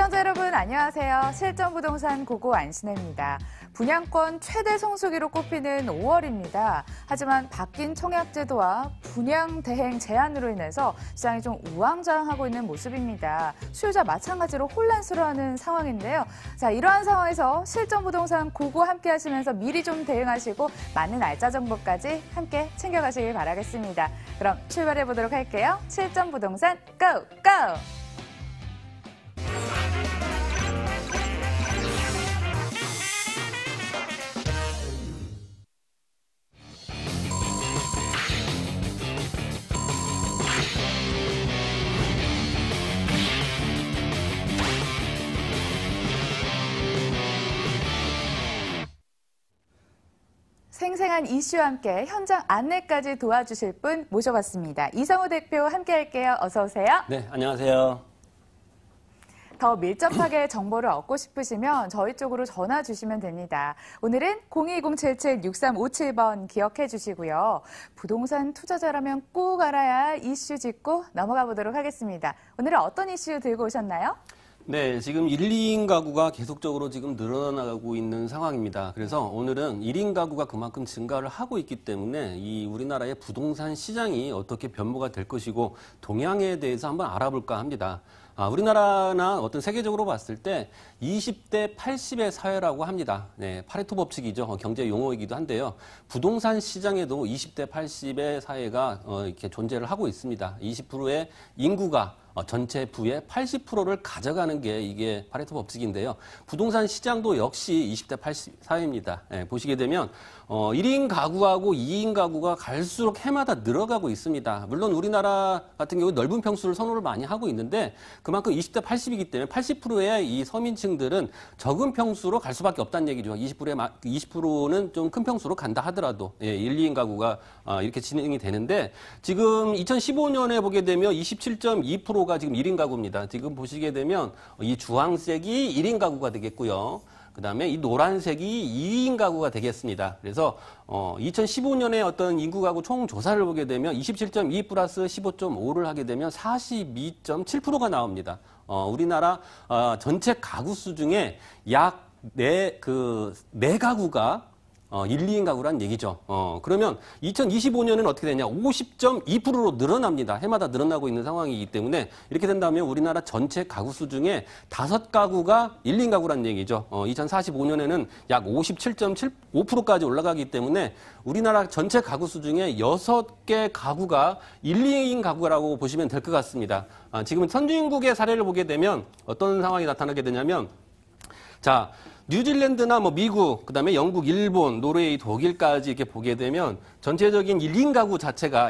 시청자 여러분 안녕하세요. 실전부동산 고고 안신혜입니다. 분양권 최대 성수기로 꼽히는 5월입니다. 하지만 바뀐 청약제도와 분양 대행 제한으로 인해서 시장이 좀 우왕좌왕하고 있는 모습입니다. 수요자 마찬가지로 혼란스러워하는 상황인데요. 자, 이러한 상황에서 실전부동산 고고 함께 하시면서 미리 좀 대응하시고 많은 알짜 정보까지 함께 챙겨가시길 바라겠습니다. 그럼 출발해 보도록 할게요. 실전부동산 고! 고! 생생한 이슈와 함께 현장 안내까지 도와주실 분 모셔봤습니다. 이성우 대표 함께 할게요. 어서 오세요. 네, 안녕하세요. 더 밀접하게 정보를 얻고 싶으시면 저희 쪽으로 전화 주시면 됩니다. 오늘은 02077-6357번 기억해 주시고요. 부동산 투자자라면 꼭 알아야 할 이슈 짚고 넘어가 보도록 하겠습니다. 오늘은 어떤 이슈 들고 오셨나요? 네, 지금 1, 2인 가구가 계속적으로 지금 늘어나고 있는 상황입니다. 그래서 오늘은 1인 가구가 그만큼 증가를 하고 있기 때문에 이 우리나라의 부동산 시장이 어떻게 변모가 될 것이고 동향에 대해서 한번 알아볼까 합니다. 우리나라나 어떤 세계적으로 봤을 때 20대 80의 사회라고 합니다. 네, 파레토 법칙이죠. 경제 용어이기도 한데요. 부동산 시장에도 20대 80의 사회가 이렇게 존재를 하고 있습니다. 20%의 인구가 전체 부의 80%를 가져가는 게 이게 파레토 법칙인데요. 부동산 시장도 역시 20대 80 사회입니다. 예, 보시게 되면 1인 가구하고 2인 가구가 갈수록 해마다 늘어가고 있습니다. 물론 우리나라 같은 경우 넓은 평수를 선호를 많이 하고 있는데 그만큼 20대 80이기 때문에 80%의 이 서민층들은 적은 평수로 갈 수밖에 없다는 얘기죠. 20%는 좀 큰 평수로 간다 하더라도 1, 2인 가구가 이렇게 진행이 되는데 지금 2015년에 보게 되면 27.2%가 지금 1인 가구입니다. 지금 보시게 되면 이 주황색이 1인 가구가 되겠고요. 그다음에 이 노란색이 2인 가구가 되겠습니다. 그래서 2015년에 어떤 인구 가구 총 조사를 보게 되면 27.2 플러스 15.5를 하게 되면 42.7%가 나옵니다. 우리나라 전체 가구 수 중에 약 4가구가 1, 2인 가구란 얘기죠. 그러면 2025년은 어떻게 되냐? 50.2%로 늘어납니다. 해마다 늘어나고 있는 상황이기 때문에 이렇게 된다면 우리나라 전체 가구 수 중에 5가구가 1, 2인 가구란 얘기죠. 2045년에는 약 57.75%까지 올라가기 때문에 우리나라 전체 가구 수 중에 6개 가구가 1, 2인 가구라고 보시면 될 것 같습니다. 지금 선진국의 사례를 보게 되면 어떤 상황이 나타나게 되냐면 자, 뉴질랜드나 미국, 그다음에 영국, 일본, 노르웨이, 독일까지 이렇게 보게 되면 전체적인 1인 가구 자체가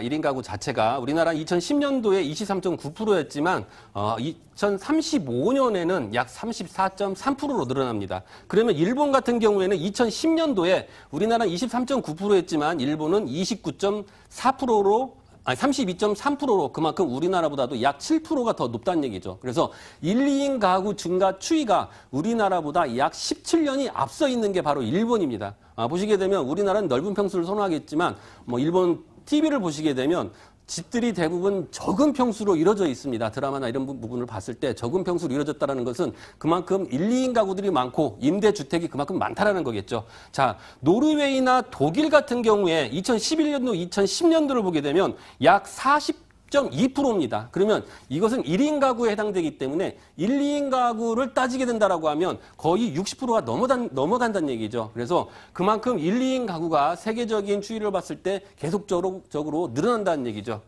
우리나라 2010년도에 23.9%였지만 2035년에는 약 34.3%로 늘어납니다. 그러면 일본 같은 경우에는 2010년도에 우리나라 23.9%였지만 일본은 29.4%로 32.3%로 그만큼 우리나라보다도 약 7%가 더 높다는 얘기죠. 그래서 1, 2인 가구 증가 추이가 우리나라보다 약 17년이 앞서 있는 게 바로 일본입니다. 보시게 되면 우리나라는 넓은 평수를 선호하겠지만 일본 TV를 보시게 되면 집들이 대부분 적은 평수로 이루어져 있습니다. 드라마나 이런 부분을 봤을 때 적은 평수로 이루어졌다는 것은 그만큼 1, 2인 가구들이 많고 임대주택이 그만큼 많다라는 거겠죠. 자, 노르웨이나 독일 같은 경우에 2011년도, 2010년도를 보게 되면 약 40.2%입니다. 그러면 이것은 1인 가구에 해당되기 때문에 1, 2인 가구를 따지게 된다라고 하면 거의 60%가 넘어간다는 얘기죠. 그래서 그만큼 1, 2인 가구가 세계적인 추이를 봤을 때 계속적으로 늘어난다는 얘기죠.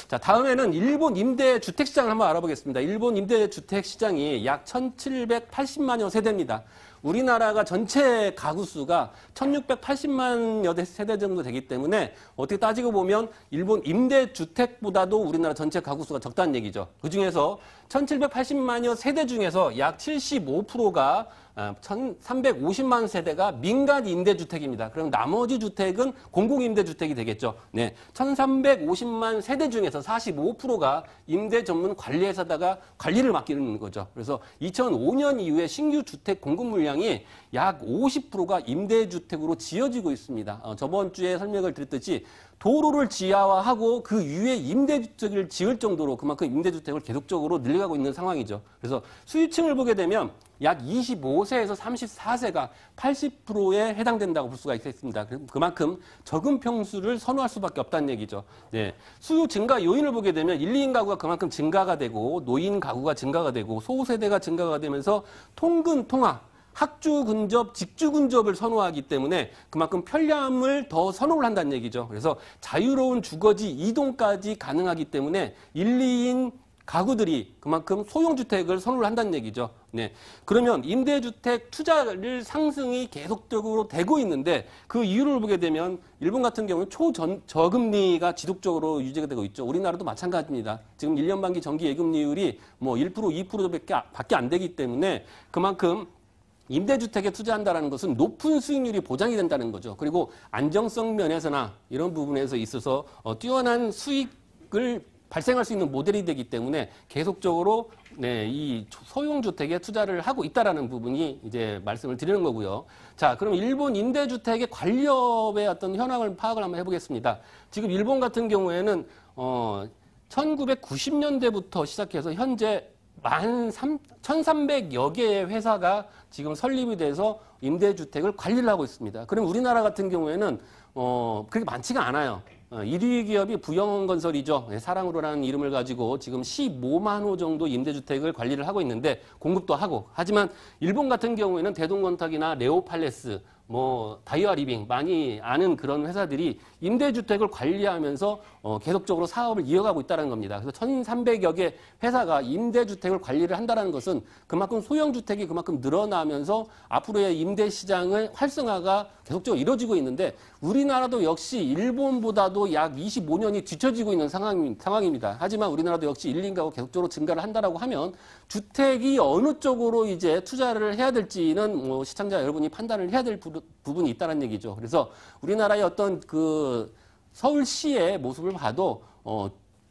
자, 다음에는 일본 임대주택 시장을 한번 알아보겠습니다. 일본 임대주택 시장이 약 1,780만여 세대입니다. 우리나라가 전체 가구 수가 1,680만여 세대 정도 되기 때문에 어떻게 따지고 보면 일본 임대주택보다도 우리나라 전체 가구 수가 적다는 얘기죠. 그중에서 1,780만여 세대 중에서 약 75%가 1,350만 세대가 민간 임대주택입니다. 그럼 나머지 주택은 공공임대주택이 되겠죠. 네, 1,350만 세대 중에서 45%가 임대 전문 관리회사다가 관리를 맡기는 거죠. 그래서 2005년 이후에 신규 주택 공급 물량이 약 50%가 임대주택으로 지어지고 있습니다. 저번 주에 설명을 드렸듯이 도로를 지하화하고 그 위에 임대주택을 지을 정도로 그만큼 임대주택을 계속적으로 늘려 달려가고 있는 상황이죠. 그래서 수요층을 보게 되면 약 25세에서 34세가 80%에 해당된다고 볼 수가 있겠습니다. 그만큼 적은 평수를 선호할 수밖에 없다는 얘기죠. 네. 수요 증가 요인을 보게 되면 1, 2인 가구가 그만큼 증가가 되고 노인 가구가 증가가 되고 소세대가 증가가 되면서 통근, 통화, 학주 근접, 직주 근접을 선호하기 때문에 그만큼 편리함을 더 선호를 한다는 얘기죠. 그래서 자유로운 주거지 이동까지 가능하기 때문에 1, 2인 가구들이 그만큼 소형주택을 선호를 한다는 얘기죠. 네. 그러면 임대주택 투자를 상승이 계속적으로 되고 있는데 그 이유를 보게 되면 일본 같은 경우는 초저금리가 지속적으로 유지가 되고 있죠. 우리나라도 마찬가지입니다. 지금 1년 만기 정기 예금리율이 뭐 1%, 2%밖에 안 되기 때문에 그만큼 임대주택에 투자한다는 것은 높은 수익률이 보장이 된다는 거죠. 그리고 안정성 면에서나 이런 부분에서 있어서 뛰어난 수익을 발생할 수 있는 모델이 되기 때문에 계속적으로 네, 이 소형주택에 투자를 하고 있다라는 부분이 이제 말씀을 드리는 거고요. 자, 그럼 일본 임대주택의 관리업의 어떤 현황을 파악을 한번 해보겠습니다. 지금 일본 같은 경우에는 1990년대부터 시작해서 현재 1,300여 개의 회사가 지금 설립이 돼서 임대주택을 관리를 하고 있습니다. 그럼 우리나라 같은 경우에는 그렇게 많지가 않아요. 1위 기업이 부영건설이죠. 사랑으로라는 이름을 가지고 지금 15만 호 정도 임대주택을 관리를 하고 있는데 공급도 하고. 하지만 일본 같은 경우에는 대동건탁이나 레오팔레스, 다이아 리빙 많이 아는 그런 회사들이 임대주택을 관리하면서 계속적으로 사업을 이어가고 있다는 겁니다. 그래서 1,300여 개 회사가 임대주택을 관리를 한다는 것은 그만큼 소형주택이 그만큼 늘어나면서 앞으로의 임대시장의 활성화가 계속적으로 이루어지고 있는데 우리나라도 역시 일본보다도 약 25년이 뒤처지고 있는 상황입니다. 하지만 우리나라도 역시 1, 2인 가구 계속적으로 증가를 한다라고 하면 주택이 어느 쪽으로 이제 투자를 해야 될지는 시청자 여러분이 판단을 해야 될 부분이 있다는 얘기죠. 그래서 우리나라의 어떤 그 서울시의 모습을 봐도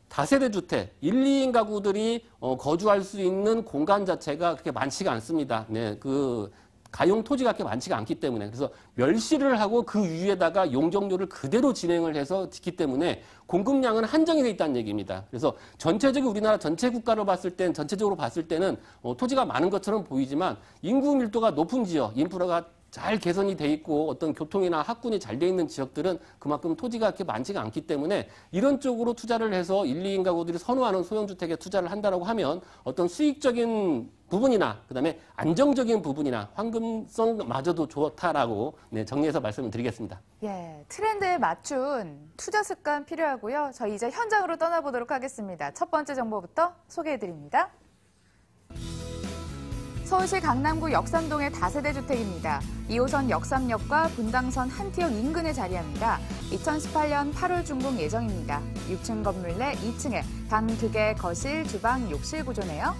다세대 주택, 1, 2인 가구들이 거주할 수 있는 공간 자체가 그렇게 많지가 않습니다. 네, 그 가용 토지가 그렇게 많지가 않기 때문에 그래서 멸실을 하고 그 위에다가 용적률을 그대로 진행을 해서 짓기 때문에 공급량은 한정이 돼 있다는 얘기입니다. 그래서 전체적인 우리나라 전체 국가로 봤을 땐 전체적으로 봤을 때는 토지가 많은 것처럼 보이지만 인구 밀도가 높은 지역, 인프라가 잘 개선이 돼 있고 어떤 교통이나 학군이 잘 돼 있는 지역들은 그만큼 토지가 그렇게 많지가 않기 때문에 이런 쪽으로 투자를 해서 1, 2인 가구들이 선호하는 소형주택에 투자를 한다라고 하면 어떤 수익적인 부분이나 그다음에 안정적인 부분이나 황금성마저도 좋다라고 정리해서 말씀을 드리겠습니다. 예, 트렌드에 맞춘 투자 습관 필요하고요. 저희 이제 현장으로 떠나보도록 하겠습니다. 첫 번째 정보부터 소개해드립니다. 서울시 강남구 역삼동의 다세대 주택입니다. 2호선 역삼역과 분당선 한티역 인근에 자리합니다. 2018년 8월 준공 예정입니다. 6층 건물 내 2층에 방 2개, 거실, 주방, 욕실 구조네요.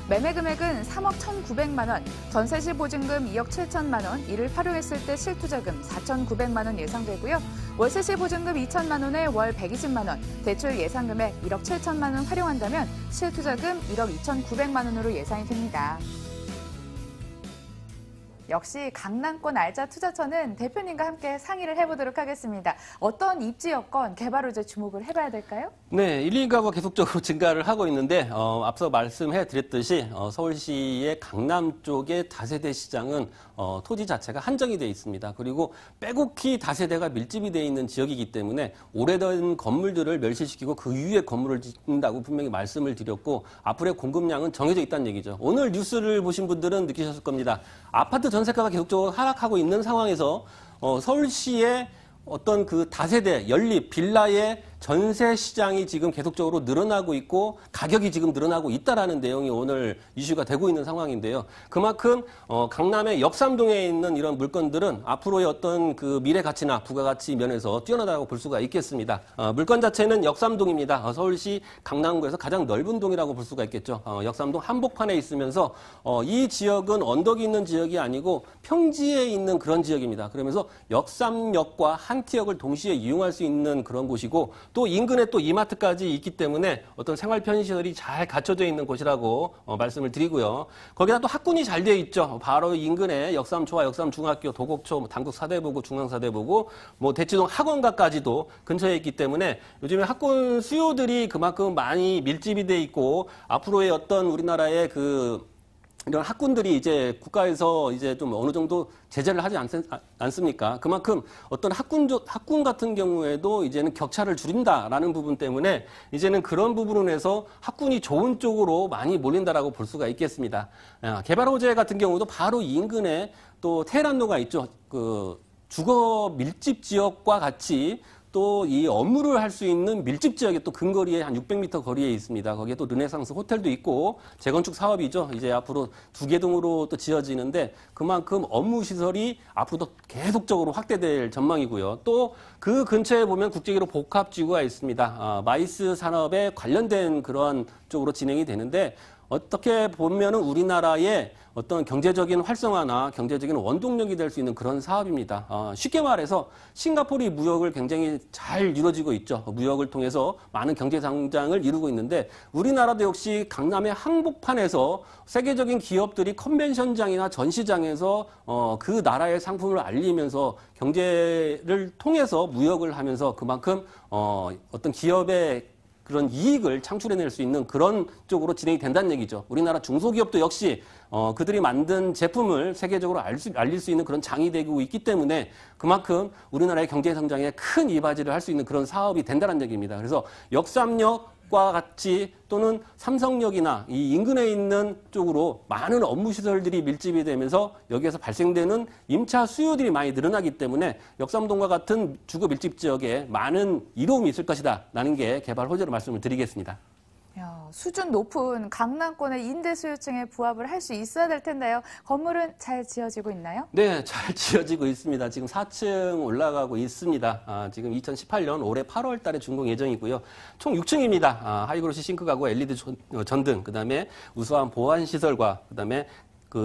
매매 금액은 3억 1,900만 원, 전세 시 보증금 2억 7천만 원, 이를 활용했을 때 실투자금 4,900만 원 예상되고요. 월세 시 보증금 2천만 원에 월 120만 원, 대출 예상 금액 1억 7천만 원 활용한다면 실투자금 1억 2,900만 원으로 예상이 됩니다. 역시 강남권 알짜 투자처는 대표님과 함께 상의를 해보도록 하겠습니다. 어떤 입지 여건, 개발 호재 주목을 해봐야 될까요? 네, 1, 2인 가구가 계속적으로 증가를 하고 있는데 앞서 말씀해드렸듯이 서울시의 강남 쪽의 다세대 시장은 토지 자체가 한정이 되어 있습니다. 그리고 빼곡히 다세대가 밀집이 되어 있는 지역이기 때문에 오래된 건물들을 멸실시키고 그 위에 건물을 짓는다고 분명히 말씀을 드렸고 앞으로의 공급량은 정해져 있다는 얘기죠. 오늘 뉴스를 보신 분들은 느끼셨을 겁니다. 아파트 전세가가 계속적으로 하락하고 있는 상황에서 서울시의 어떤 그 다세대, 연립, 빌라의 전세 시장이 지금 계속적으로 늘어나고 있고 가격이 지금 늘어나고 있다라는 내용이 오늘 이슈가 되고 있는 상황인데요. 그만큼 강남의 역삼동에 있는 이런 물건들은 앞으로의 어떤 그 미래 가치나 부가가치 면에서 뛰어나다고 볼 수가 있겠습니다. 물건 자체는 역삼동입니다. 서울시 강남구에서 가장 넓은 동이라고 볼 수가 있겠죠. 역삼동 한복판에 있으면서 이 지역은 언덕이 있는 지역이 아니고 평지에 있는 그런 지역입니다. 그러면서 역삼역과 한티역을 동시에 이용할 수 있는 그런 곳이고 또 인근에 또 이마트까지 있기 때문에 어떤 생활 편의시설이 잘 갖춰져 있는 곳이라고 말씀을 드리고요. 거기다 또 학군이 잘 되어 있죠. 바로 인근에 역삼초와 역삼중학교, 도곡초, 당국사대보고, 중앙사대보고, 뭐 대치동 학원가까지도 근처에 있기 때문에 요즘에 학군 수요들이 그만큼 많이 밀집이 돼 있고 앞으로의 어떤 우리나라의 이런 학군들이 이제 국가에서 이제 좀 어느 정도 제재를 하지 않습니까? 그만큼 어떤 학군 같은 경우에도 이제는 격차를 줄인다라는 부분 때문에 이제는 그런 부분에서 학군이 좋은 쪽으로 많이 몰린다라고 볼 수가 있겠습니다. 개발 호재 같은 경우도 바로 인근에 또 테헤란로가 있죠. 주거 밀집 지역과 같이 또 이 업무를 할 수 있는 밀집 지역에 또 근거리에 한 600m 거리에 있습니다. 거기에 또 르네상스 호텔도 있고 재건축 사업이죠. 이제 앞으로 2개 동으로 또 지어지는데 그만큼 업무 시설이 앞으로도 계속적으로 확대될 전망이고요. 또 그 근처에 보면 국제기로 복합지구가 있습니다. 마이스 산업에 관련된 그런 쪽으로 진행이 되는데 어떻게 보면은 우리나라의 어떤 경제적인 활성화나 경제적인 원동력이 될 수 있는 그런 사업입니다. 쉽게 말해서 싱가포르이 무역을 굉장히 잘 이루어지고 있죠. 무역을 통해서 많은 경제 성장을 이루고 있는데 우리나라도 역시 강남의 한복판에서 세계적인 기업들이 컨벤션장이나 전시장에서 그 나라의 상품을 알리면서 경제를 통해서 무역을 하면서 그만큼 어떤 기업의 그런 이익을 창출해낼 수 있는 그런 쪽으로 진행이 된다는 얘기죠. 우리나라 중소기업도 역시 그들이 만든 제품을 세계적으로 알릴 수 있는 그런 장이 되고 있기 때문에 그만큼 우리나라의 경제 성장에 큰 이바지를 할 수 있는 그런 사업이 된다는 얘기입니다. 그래서 역삼역과 같이 또는 삼성역이나 이 인근에 있는 쪽으로 많은 업무 시설들이 밀집이 되면서 여기에서 발생되는 임차 수요들이 많이 늘어나기 때문에 역삼동과 같은 주거 밀집 지역에 많은 이로움이 있을 것이다 라는 게 개발 호재로 말씀을 드리겠습니다. 수준 높은 강남권의 임대 수요층에 부합을 할 수 있어야 될 텐데요. 건물은 잘 지어지고 있나요? 네, 잘 지어지고 있습니다. 지금 4층 올라가고 있습니다. 지금 2018년 올해 8월 달에 준공 예정이고요. 총 6층입니다. 하이그로시 싱크가구, LED 전등, 그다음에 우수한 보안 시설과 그다음에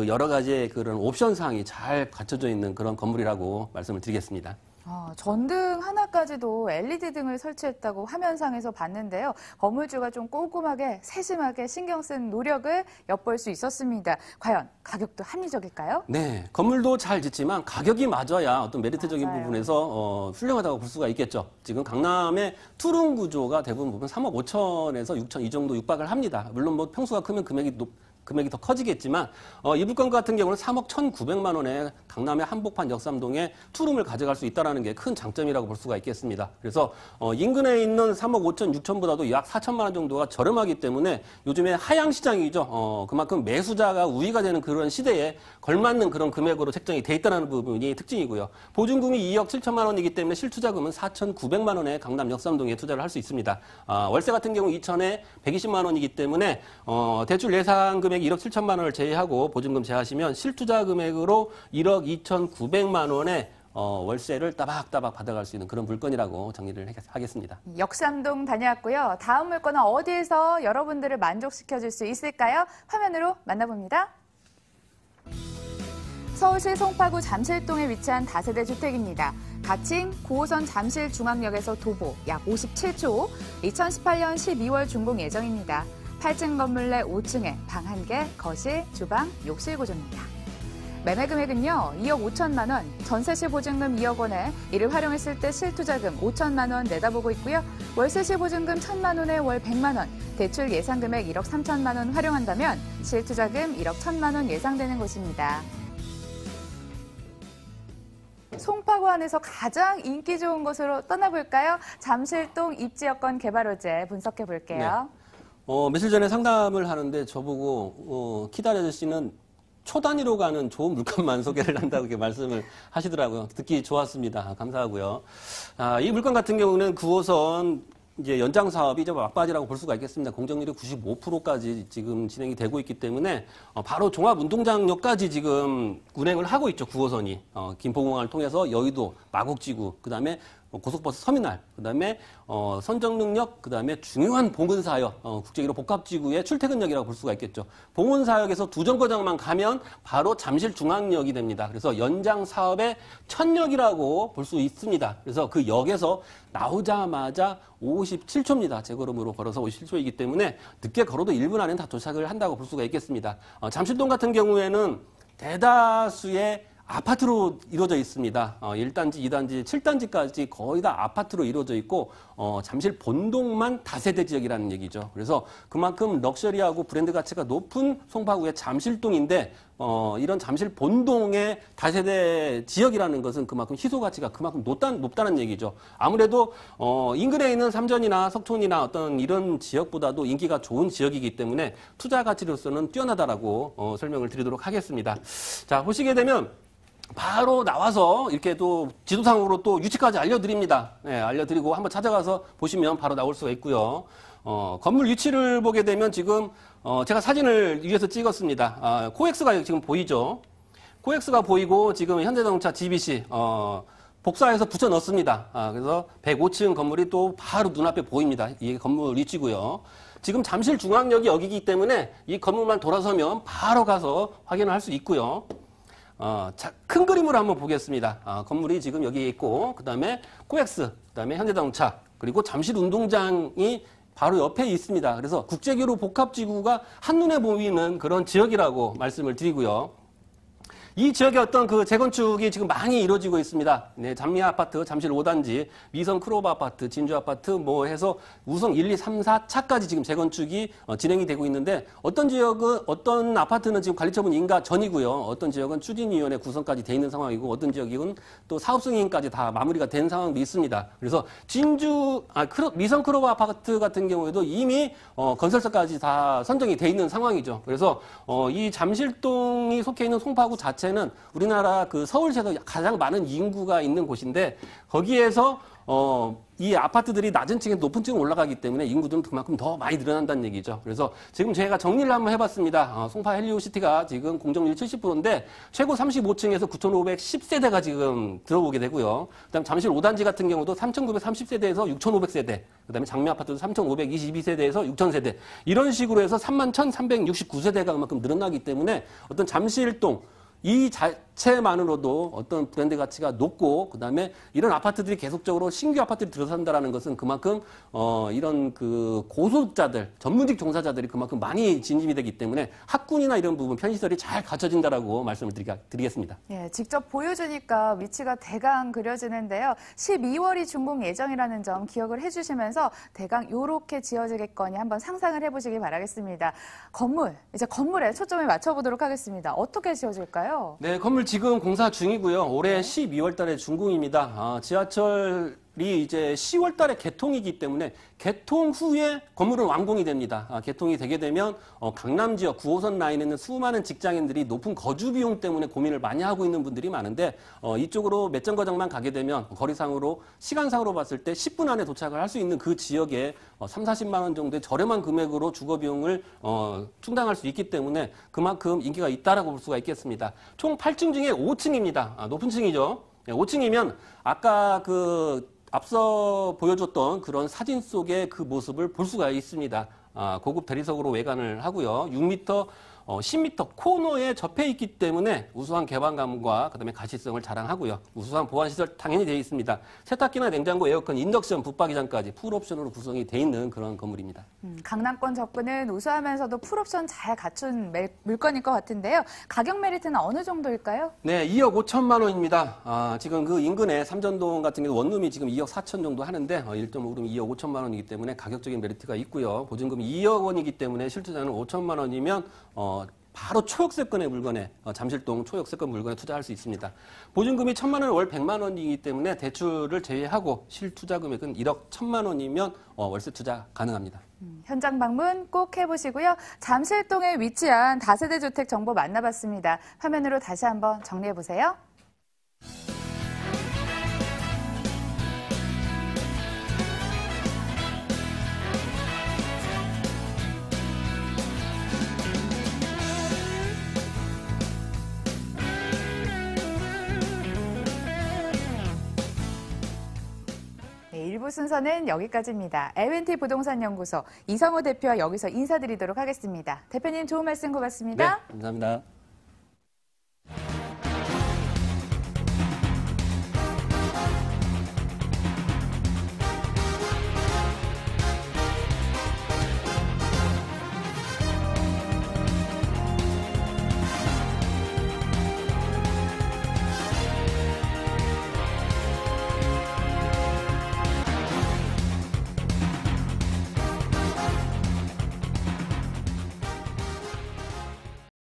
여러 가지의 그런 옵션 사항이 잘 갖춰져 있는 그런 건물이라고 말씀을 드리겠습니다. 전등 하나까지도 LED 등을 설치했다고 화면상에서 봤는데요. 건물주가 좀 꼼꼼하게 세심하게 신경 쓴 노력을 엿볼 수 있었습니다. 과연 가격도 합리적일까요? 네, 건물도 잘 짓지만 가격이 맞아야 어떤 메리트적인 맞아요. 부분에서 훌륭하다고 볼 수가 있겠죠. 지금 강남의 투룸 구조가 대부분 보면 3억 5천에서 6천 이 정도 육박을 합니다. 물론 뭐 평수가 크면 금액이 더 커지겠지만 이 물건 같은 경우는 3억 1,900만 원에 강남의 한복판 역삼동에 투룸을 가져갈 수 있다는 게 큰 장점이라고 볼 수가 있겠습니다. 그래서 인근에 있는 3억 5천, 6천보다도 약 4천만 원 정도가 저렴하기 때문에 요즘에 하향 시장이죠. 그만큼 매수자가 우위가 되는 그런 시대에 걸맞는 그런 금액으로 책정이 돼 있다는 부분이 특징이고요. 보증금이 2억 7천만 원이기 때문에 실투자금은 4,900만 원에 강남 역삼동에 투자를 할 수 있습니다. 월세 같은 경우 2천에 120만 원이기 때문에 대출 예상 금액 1억 7천만 원을 제외하고 보증금 제하시면 실투자 금액으로 1억 2,900만 원의 월세를 따박따박 받아갈 수 있는 그런 물건이라고 정리를 하겠습니다. 역삼동 다녀왔고요. 다음 물건은 어디에서 여러분들을 만족시켜줄 수 있을까요? 화면으로 만나봅니다. 서울시 송파구 잠실동에 위치한 다세대 주택입니다. 가칭 9호선 잠실중앙역에서 도보 약 57초, 2018년 12월 준공 예정입니다. 8층 건물 내 5층에 방 1개, 거실, 주방, 욕실 구조입니다. 매매 금액은요, 2억 5천만 원, 전세시 보증금 2억 원에 이를 활용했을 때 실투자금 5천만 원 내다보고 있고요. 월세시 보증금 1천만 원에 월 100만 원, 대출 예상 금액 1억 3천만 원 활용한다면 실투자금 1억 1천만 원 예상되는 곳입니다. 송파구 안에서 가장 인기 좋은 곳으로 떠나볼까요? 잠실동 입지 여건 개발 호재 분석해 볼게요. 네. 며칠 전에 상담을 하는데 저보고 키다리 아저씨는 초 단위로 가는 좋은 물건만 소개를 한다고 이렇게 말씀을 하시더라고요. 듣기 좋았습니다. 감사하고요. 이 물건 같은 경우는 9호선 이제 연장 사업이 좀 막바지라고 볼 수가 있겠습니다. 공정률이 95%까지 지금 진행이 되고 있기 때문에 바로 종합운동장역까지 지금 운행을 하고 있죠. 9호선이 김포공항을 통해서 여의도, 마곡지구, 그다음에 고속버스 터미널, 그다음에 선정능력, 그다음에 중요한 봉은사역, 국제 1호 복합지구의 출퇴근역이라고 볼 수가 있겠죠. 봉은사역에서 두 정거장만 가면 바로 잠실중앙역이 됩니다. 그래서 연장 사업의 첫역이라고 볼 수 있습니다. 그래서 그 역에서 나오자마자 57초입니다. 제 걸음으로 걸어서 57초이기 때문에 늦게 걸어도 1분 안에 다 도착을 한다고 볼 수가 있겠습니다. 잠실동 같은 경우에는 대다수의 아파트로 이루어져 있습니다. 1단지, 2단지, 7단지까지 거의 다 아파트로 이루어져 있고 잠실 본동만 다세대 지역이라는 얘기죠. 그래서 그만큼 럭셔리하고 브랜드 가치가 높은 송파구의 잠실동인데 이런 잠실 본동의 다세대 지역이라는 것은 그만큼 희소 가치가 그만큼 높다는 얘기죠. 아무래도 인근에 있는 삼전이나 석촌이나 어떤 이런 지역보다도 인기가 좋은 지역이기 때문에 투자 가치로서는 뛰어나다라고 설명을 드리도록 하겠습니다. 자, 보시게 되면 바로 나와서 이렇게 또 지도상으로 또 위치까지 알려드립니다. 네, 알려드리고 한번 찾아가서 보시면 바로 나올 수가 있고요. 건물 위치를 보게 되면 지금 제가 사진을 위에서 찍었습니다. 코엑스가 지금 보이죠? 코엑스가 보이고 지금 현대자동차 GBC 복사해서 붙여 넣습니다. 그래서 105층 건물이 또 바로 눈앞에 보입니다. 이게 건물 위치고요. 지금 잠실중앙역이 여기기 때문에 이 건물만 돌아서면 바로 가서 확인을 할 수 있고요. 자, 큰 그림으로 한번 보겠습니다. 건물이 지금 여기 있고, 그 다음에 코엑스, 그 다음에 현대자동차, 그리고 잠실운동장이 바로 옆에 있습니다. 그래서 국제기로 복합지구가 한눈에 보이는 그런 지역이라고 말씀을 드리고요. 이 지역의 어떤 그 재건축이 지금 많이 이루어지고 있습니다. 네, 장미 아파트, 잠실 5단지, 위성 크로바 아파트, 진주 아파트 뭐 해서 우성 1, 2, 3, 4차까지 지금 재건축이 진행이 되고 있는데 어떤 지역은 어떤 아파트는 지금 관리처분 인가 전이고요. 어떤 지역은 추진위원회 구성까지 돼 있는 상황이고 어떤 지역은 또 사업 승인까지 다 마무리가 된 상황도 있습니다. 그래서 위성 크로바 아파트 같은 경우에도 이미 건설사까지 다 선정이 돼 있는 상황이죠. 그래서 이 잠실동이 속해 있는 송파구 자체 는 우리나라 그 서울시에서 가장 많은 인구가 있는 곳인데 거기에서 이 아파트들이 낮은 층에 높은 층에 올라가기 때문에 인구들은 그만큼 더 많이 늘어난다는 얘기죠. 그래서 지금 제가 정리를 한번 해봤습니다. 송파 헬리오시티가 지금 공정률 70%인데 최고 35층에서 9,510세대가 지금 들어오게 되고요. 그다음 잠실 5단지 같은 경우도 3,930세대에서 6,500세대, 그다음에 장미 아파트도 3,522세대에서 6,000세대 이런 식으로 해서 31,369세대가 그만큼 늘어나기 때문에 어떤 잠실동 이 자체만으로도 어떤 브랜드 가치가 높고 그다음에 이런 아파트들이 계속적으로 신규 아파트들이 들어선다라는 것은 그만큼 이런 그 고소득자들, 전문직 종사자들이 그만큼 많이 진입이 되기 때문에 학군이나 이런 부분 편의시설이 잘 갖춰진다라고 말씀을 드리겠습니다. 예, 직접 보여주니까 위치가 대강 그려지는데요. 12월이 준공 예정이라는 점 기억을 해주시면서 대강 요렇게 지어지겠거니 한번 상상을 해보시기 바라겠습니다. 이제 건물에 초점을 맞춰보도록 하겠습니다. 어떻게 지어질까요? 네, 건물 지금 공사 중이고요. 올해 12월 달에 준공입니다. 지하철이 이제 10월 달에 개통이기 때문에 개통 후에 건물은 완공이 됩니다. 개통이 되게 되면 강남 지역 9호선 라인에 있는 수많은 직장인들이 높은 거주 비용 때문에 고민을 많이 하고 있는 분들이 많은데 이쪽으로 몇 정거장만 가게 되면 거리상으로 시간상으로 봤을 때 10분 안에 도착을 할 수 있는 그 지역에 3, 40만 원 정도의 저렴한 금액으로 주거 비용을 충당할 수 있기 때문에 그만큼 인기가 있다라고 볼 수가 있겠습니다. 총 8층 중에 5층입니다. 높은 층이죠. 5층이면 아까 앞서 보여줬던 그런 사진 속의 그 모습을 볼 수가 있습니다. 고급 대리석으로 외관을 하고요. 6m, 10m 코너에 접해 있기 때문에 우수한 개방감과 그다음에 가시성을 자랑하고요. 우수한 보안시설 당연히 되어 있습니다. 세탁기나 냉장고, 에어컨, 인덕션, 붙박이장까지 풀옵션으로 구성이 되어 있는 그런 건물입니다. 강남권 접근은 우수하면서도 풀옵션 잘 갖춘 물건일 것 같은데요. 가격 메리트는 어느 정도일까요? 네, 2억 5천만 원입니다. 지금 그 인근에 삼전동 같은 경우 원룸이 지금 2억 4천 정도 하는데 1.5룸 2억 5천만 원이기 때문에 가격적인 메리트가 있고요. 보증금이 2억 원이기 때문에 실투자는 5천만 원이면 바로 초역세권의 물건에 잠실동 초역세권 물건에 투자할 수 있습니다. 보증금이 1,000만 원, 월 100만 원이기 때문에 대출을 제외하고 실투자 금액은 1억 1,000만 원이면 월세 투자 가능합니다. 현장 방문 꼭 해보시고요. 잠실동에 위치한 다세대 주택 정보 만나봤습니다. 화면으로 다시 한번 정리해보세요. 일부 순서는 여기까지입니다. L&T 부동산 연구소 이성호 대표와 여기서 인사드리도록 하겠습니다. 대표님 좋은 말씀 고맙습니다. 네, 감사합니다.